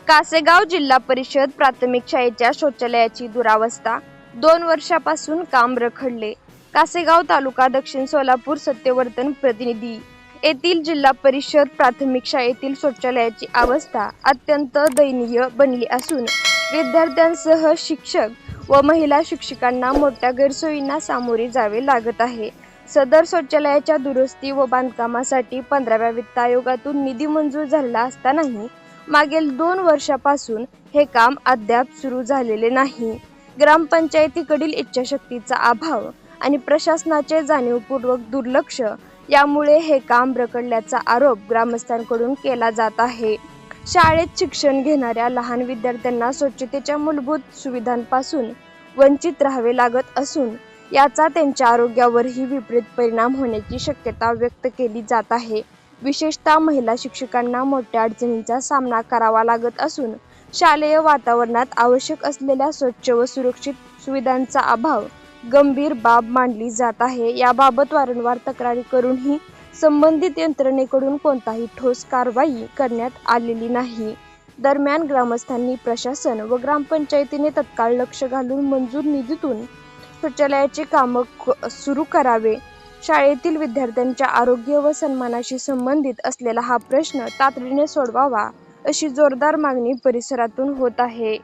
कासेगाव जिल्हा परिषद प्राथमिक शाळेच्या शौचालयाची दुरावस्था, 2 वर्षापासून काम रखडले. कासेगाव तालुका दक्षिण सोलापूर सत्यवर्तन प्रतिनिधी. येथील जिल्हा परिषद प्राथमिक शाळेतील शौचालयाची अवस्था अत्यंत दयनीय बनली असून विद्यार्थ्यांसह शिक्षक व महिला शिक्षकांना मोठ्या गैरसोयींना सामोरे जावे लागत आहे. सदर शौचालयाच्या दुरुस्ती व बांधकामासाठी 15व्या वित्त आयोगातून निधी मंजूर झालेला असतानाही मागील 2 वर्षापासून हे काम अद्याप सुरू झालेले नाही. ग्रामपंचायतीकडील इच्छाशक्तीचा अभाव आणि प्रशासनाचे जाणीवपूर्वक दुर्लक्ष यामुळे हे काम रखडल्याचा आरोप ग्रामस्थांकडून केला जात आहे. शाळेत शिक्षण घेणाऱ्या लहान विद्यार्थ्यांना स्वच्छतेच्या मूलभूत सुविधांपासून वंचित राहावे लागत असून याचा त्यांच्या आरोग्यावरही विपरीत परिणाम होण्याची शक्यता व्यक्त केली जात आहे. विशेषतः महिला शिक्षकांना मोठ्या अडचणींचा सामना करावा लागत असून शालेय वातावरणात आवश्यक असलेल्या स्वच्छ व सुरक्षित सुविधांचा अभाव गंभीर बाब मानली जात आहे. याबाबत वारंवार तक्रारी करूनही संबंधित यंत्रणेकडून कोणताही ठोस कारवाई करण्यात आलेली नाही. दरम्यान ग्रामस्थांनी प्रशासन व ग्रामपंचायतीने तत्काळ लक्ष घालून मंजूर निधीतून शौचालयाचे काम सुरू करावे. शाळेतील विद्यार्थ्यांच्या आरोग्य व सन्मानाशी संबंधित असलेला हा प्रश्न तातडीने सोडवावा अशी जोरदार मागणी परिसरातून होत आहे.